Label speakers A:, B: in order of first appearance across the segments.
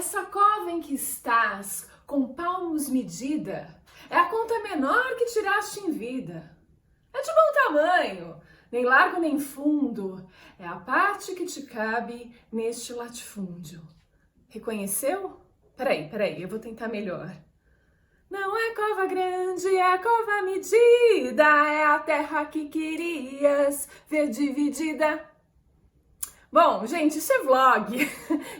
A: Essa cova em que estás, com palmos medida, é a conta menor que tiraste em vida. É de bom tamanho, nem largo nem fundo, é a parte que te cabe neste latifúndio. Reconheceu? Peraí, eu vou tentar melhor. Não é cova grande, é cova medida, é a terra que querias ver dividida. Bom, gente, isso é vlog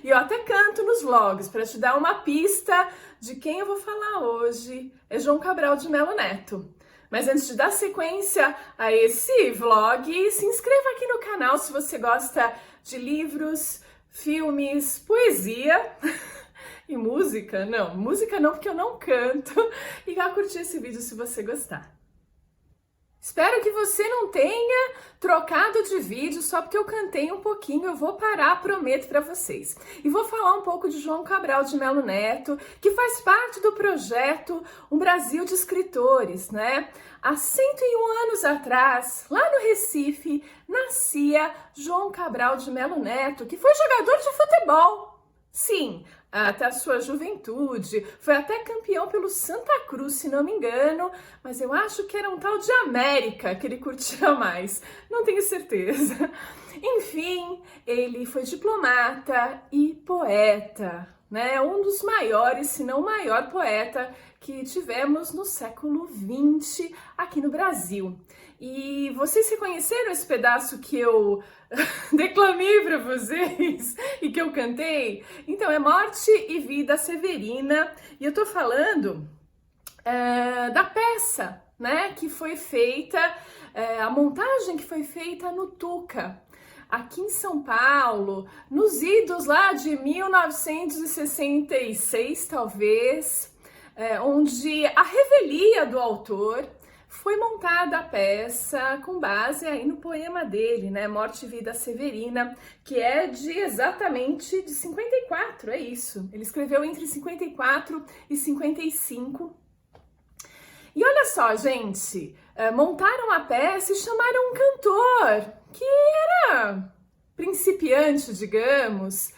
A: e eu até canto nos vlogs para te dar uma pista de quem eu vou falar hoje. É João Cabral de Melo Neto. Mas antes de dar sequência a esse vlog, se inscreva aqui no canal se você gosta de livros, filmes, poesia e música. Não, música não, porque eu não canto. E vá curtir esse vídeo se você gostar. Espero que você não tenha trocado de vídeo só porque eu cantei um pouquinho. Eu vou parar, prometo para vocês. E vou falar um pouco de João Cabral de Melo Neto, que faz parte do projeto Um Brasil de Escritores, né? Há 101 anos atrás, lá no Recife, nascia João Cabral de Melo Neto, que foi jogador de futebol. Sim, até a sua juventude, foi até campeão pelo Santa Cruz, se não me engano, mas eu acho que era um tal de América que ele curtia mais, não tenho certeza. Enfim, ele foi diplomata e poeta, né? Um dos maiores, se não o maior poeta que tivemos no século XX aqui no Brasil. E vocês reconheceram esse pedaço que eu declamei para vocês e que eu cantei? Então, é Morte e Vida Severina, e eu tô falando da peça, né, que foi feita, a montagem que foi feita no Tuca, aqui em São Paulo, nos idos lá de 1966, talvez, onde a revelia do autor foi montada a peça com base aí no poema dele, né, Morte e Vida Severina, que é exatamente de 54, é isso. Ele escreveu entre 54 e 55. E olha só, gente, montaram a peça e chamaram um cantor que era principiante, digamos,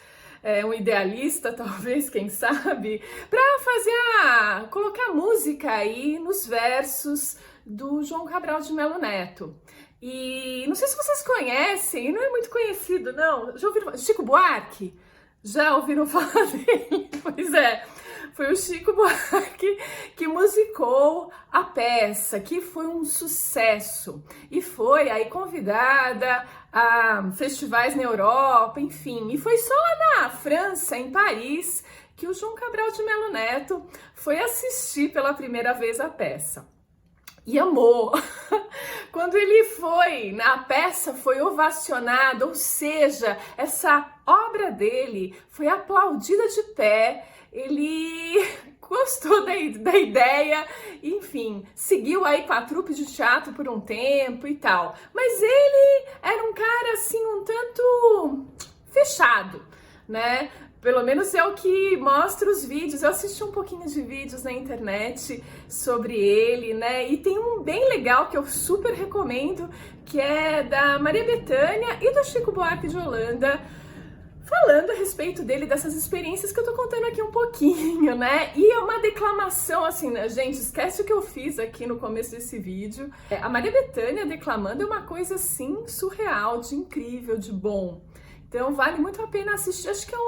A: um idealista, talvez, quem sabe, para colocar música aí nos versos do João Cabral de Melo Neto. E não sei se vocês conhecem, não é muito conhecido, não. Já ouviram? Chico Buarque? Já ouviram falar dele? Pois é, foi o Chico Buarque que musicou a peça, que foi um sucesso. E foi aí convidada a festivais na Europa, enfim. E foi só lá na França, em Paris, que o João Cabral de Melo Neto foi assistir pela primeira vez a peça. E amou. Quando ele foi na peça, foi ovacionado, ou seja, essa obra dele foi aplaudida de pé, ele gostou da ideia, enfim, seguiu aí com a trupe de teatro por um tempo e tal. Mas ele era um cara assim um tanto fechado, né? Pelo menos é o que mostra os vídeos. Eu assisti um pouquinho de vídeos na internet sobre ele, né? E tem um bem legal que eu super recomendo, que é da Maria Bethânia e do Chico Buarque de Holanda, falando a respeito dele, dessas experiências que eu tô contando aqui um pouquinho, né? E é uma declamação, assim, né? Gente, esquece o que eu fiz aqui no começo desse vídeo. A Maria Bethânia declamando é uma coisa, assim, surreal, de incrível, de bom. Então vale muito a pena assistir, acho que é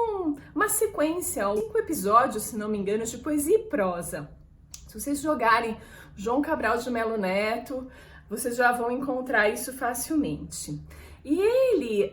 A: uma sequência, 5 episódios, se não me engano, de poesia e prosa. Se vocês jogarem João Cabral de Melo Neto, vocês já vão encontrar isso facilmente. E ele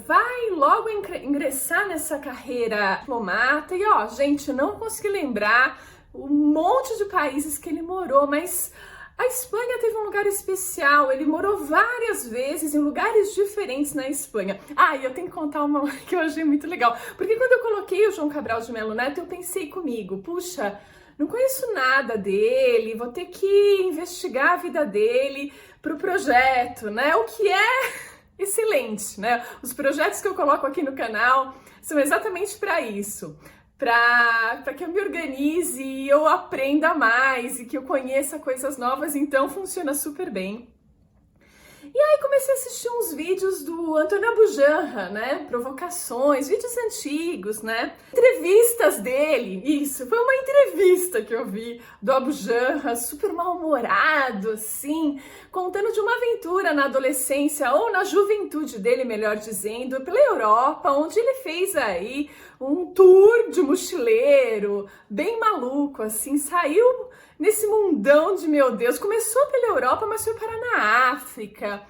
A: vai logo ingressar nessa carreira diplomata, e ó, gente, eu não consegui lembrar um monte de países que ele morou, mas a Espanha teve um lugar especial, ele morou várias vezes em lugares diferentes na Espanha. Ah, e eu tenho que contar uma que eu achei muito legal, porque quando eu coloquei o João Cabral de Melo Neto, eu pensei comigo, puxa, não conheço nada dele, vou ter que investigar a vida dele pro projeto, né? O que é excelente, né? Os projetos que eu coloco aqui no canal são exatamente para isso. Para que eu me organize e eu aprenda mais e que eu conheça coisas novas, então funciona super bem. E aí comecei a assistir uns vídeos do Antônio Abujamra, né? Provocações, vídeos antigos, né? Entrevistas dele, isso, foi uma entrevista que eu vi do Abujamra, super mal-humorado, assim, contando de uma aventura na adolescência, ou na juventude dele, melhor dizendo, pela Europa, onde ele fez aí um tour de mochileiro, bem maluco, assim, saiu nesse mundão de, meu Deus, começou pela Europa, mas foi parar na África,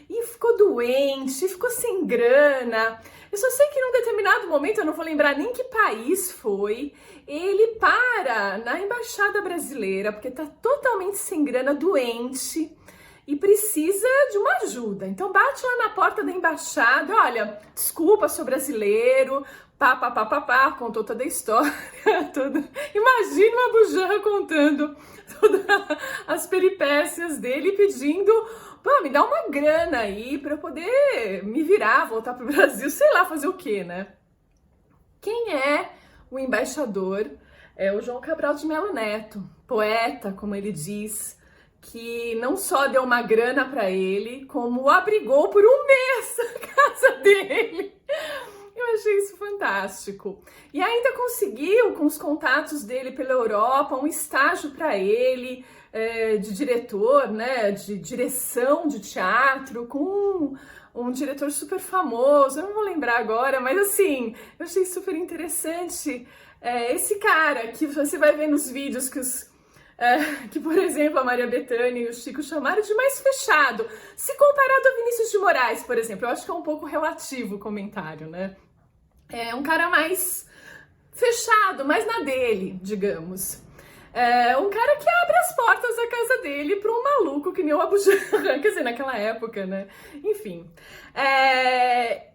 A: e ficou doente, ficou sem grana. Eu só sei que num determinado momento, eu não vou lembrar nem que país foi, ele para na embaixada brasileira, porque tá totalmente sem grana, doente, e precisa de uma ajuda. Então bate lá na porta da embaixada, olha, desculpa, sou brasileiro, contou toda a história, toda. Imagina o Abujamra contando todas as peripécias dele, pedindo, pô, me dá uma grana aí para eu poder me virar, voltar pro Brasil, sei lá, fazer o quê, né? Quem é o embaixador? É o João Cabral de Melo Neto, poeta, como ele diz, que não só deu uma grana para ele, como o abrigou por um mês na casa dele. Eu achei isso fantástico. E ainda conseguiu, com os contatos dele pela Europa, um estágio para ele, de diretor, né, de direção de teatro, com um diretor super famoso, eu não vou lembrar agora, mas assim, eu achei super interessante. Esse cara que você vai ver nos vídeos que, por exemplo, a Maria Bethânia e o Chico chamaram de mais fechado. Se comparado a Vinícius de Moraes, por exemplo, eu acho que é um pouco relativo o comentário, né? É um cara mais fechado, mais na dele, digamos. É um cara que abre as portas da casa dele para um maluco que nem o Abujamra, quer dizer, naquela época, né? Enfim.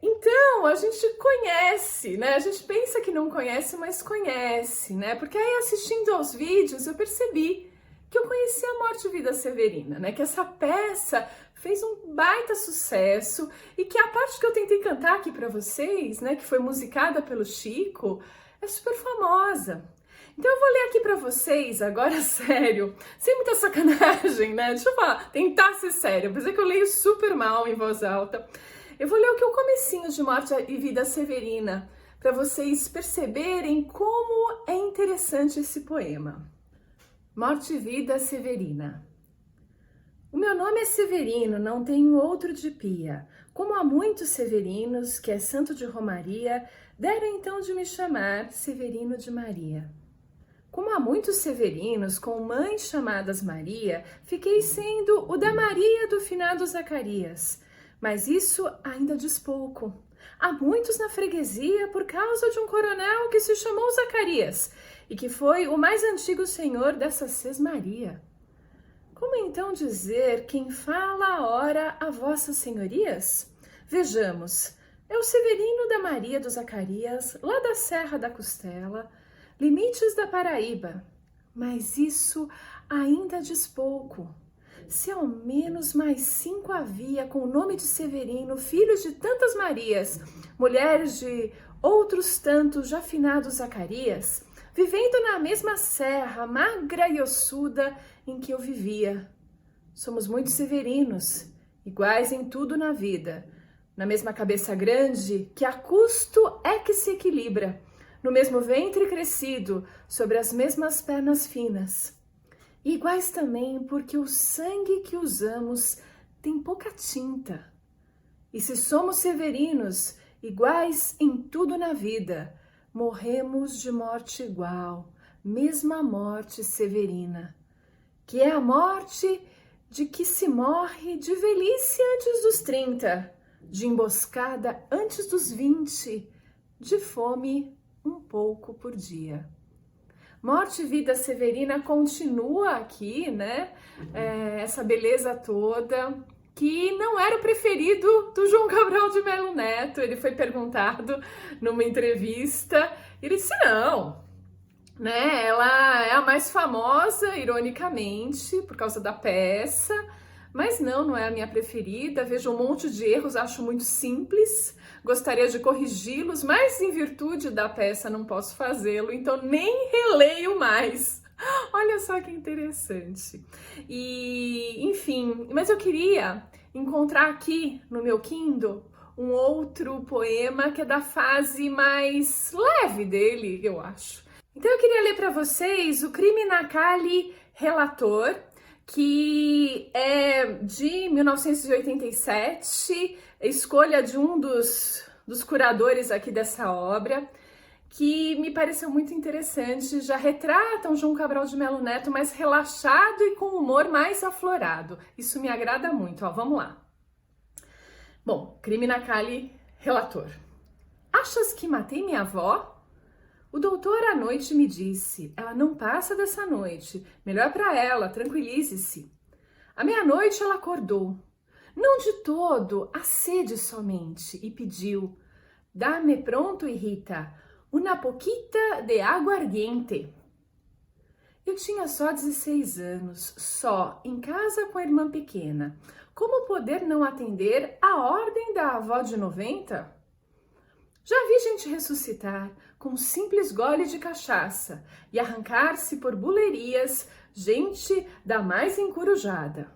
A: Então, a gente conhece, né? A gente pensa que não conhece, mas conhece, né? Porque aí, assistindo aos vídeos, eu percebi que eu conhecia a Morte e Vida Severina, né? Que essa peça fez um baita sucesso e que a parte que eu tentei cantar aqui para vocês, né? Que foi musicada pelo Chico, é super famosa. Então eu vou ler aqui para vocês, agora sério, sem muita sacanagem, né? Deixa eu falar, tentar ser sério, por isso é que eu leio super mal em voz alta. Eu vou ler aqui o comecinho de Morte e Vida Severina, para vocês perceberem como é interessante esse poema. Morte e Vida Severina. O meu nome é Severino, não tenho outro de pia. Como há muitos Severinos, que é santo de Romaria, deram então de me chamar Severino de Maria. Como há muitos Severinos com mães chamadas Maria, fiquei sendo o da Maria do finado Zacarias. Mas isso ainda diz pouco. Há muitos na freguesia por causa de um coronel que se chamou Zacarias e que foi o mais antigo senhor dessa Sesmaria. Como então dizer quem fala ora a vossas senhorias? Vejamos, é o Severino da Maria do Zacarias, lá da Serra da Costela, limites da Paraíba, mas isso ainda diz pouco. Se ao menos mais 5 havia com o nome de Severino, filhos de tantas Marias, mulheres de outros tantos já finados Zacarias, vivendo na mesma serra, magra e ossuda, em que eu vivia. Somos muitos Severinos, iguais em tudo na vida, na mesma cabeça grande, que a custo é que se equilibra, no mesmo ventre crescido, sobre as mesmas pernas finas. E iguais também porque o sangue que usamos tem pouca tinta. E se somos severinos, iguais em tudo na vida, morremos de morte igual, mesma morte severina, que é a morte de que se morre de velhice antes dos 30, de emboscada antes dos 20, de fome um pouco por dia. Morte e Vida Severina continua aqui, né? Essa beleza toda, que não era o preferido do João Cabral de Melo Neto. Ele foi perguntado numa entrevista, e ele disse não, né? Ela é a mais famosa, ironicamente, por causa da peça, mas não é a minha preferida. Vejo um monte de erros, acho muito simples, gostaria de corrigi-los, mas em virtude da peça não posso fazê-lo, então nem releio mais. Olha só que interessante. E, enfim, mas eu queria encontrar aqui no meu Kindle um outro poema que é da fase mais leve dele, eu acho. Então eu queria ler para vocês o Criminacali Relator, que é de 1987, escolha de um dos curadores aqui dessa obra, que me pareceu muito interessante, já retrata um João Cabral de Melo Neto mais relaxado e com humor mais aflorado. Isso me agrada muito, ó, vamos lá. Bom, Criminacali Relator. Achas que matei minha avó? O doutor à noite me disse, ela não passa dessa noite, melhor para ela, tranquilize-se. À meia-noite ela acordou, não de todo, a sede somente, e pediu, dá-me pronto, Rita, una poquita de aguardiente. Eu tinha só 16 anos, só, em casa com a irmã pequena. Como poder não atender a ordem da avó de 90? Já vi gente ressuscitar com um simples gole de cachaça e arrancar-se por bulerias gente da mais encurujada.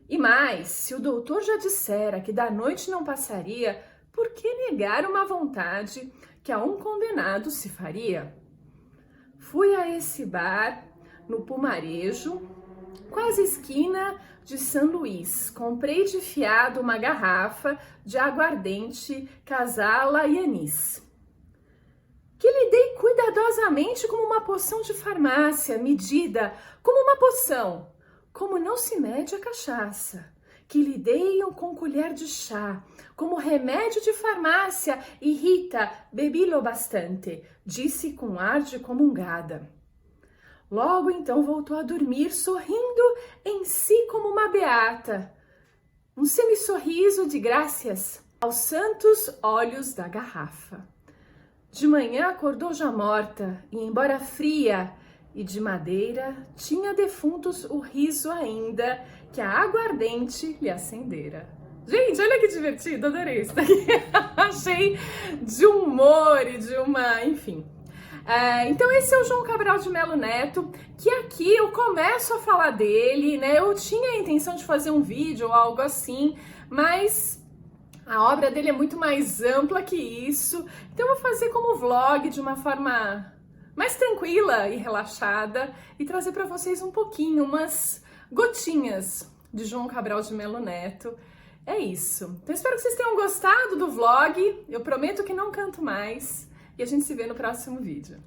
A: E mais, se o doutor já dissera que da noite não passaria, por que negar uma vontade que a um condenado se faria? Fui a esse bar, no Pumarejo, quase esquina de São Luís. Comprei de fiado uma garrafa de aguardente Casala e anis, que lhe dei cuidadosamente como uma poção de farmácia, medida como uma poção, como não se mede a cachaça, que lhe dei com colher de chá, como remédio de farmácia, e Rita, bebi-lo bastante, disse com ar de comungada. Logo então voltou a dormir, sorrindo em si como uma beata, um semi-sorriso de graças aos santos olhos da garrafa. De manhã acordou já morta, e embora fria e de madeira, tinha defuntos o riso ainda, que a aguardente lhe acendera. Gente, olha que divertido, adorei isso daqui. Achei de humor e de uma, enfim. Então esse é o João Cabral de Melo Neto, que aqui eu começo a falar dele, né? Eu tinha a intenção de fazer um vídeo ou algo assim, mas a obra dele é muito mais ampla que isso, então eu vou fazer como vlog de uma forma mais tranquila e relaxada e trazer para vocês um pouquinho, umas gotinhas de João Cabral de Melo Neto. É isso. Então espero que vocês tenham gostado do vlog, eu prometo que não canto mais e a gente se vê no próximo vídeo.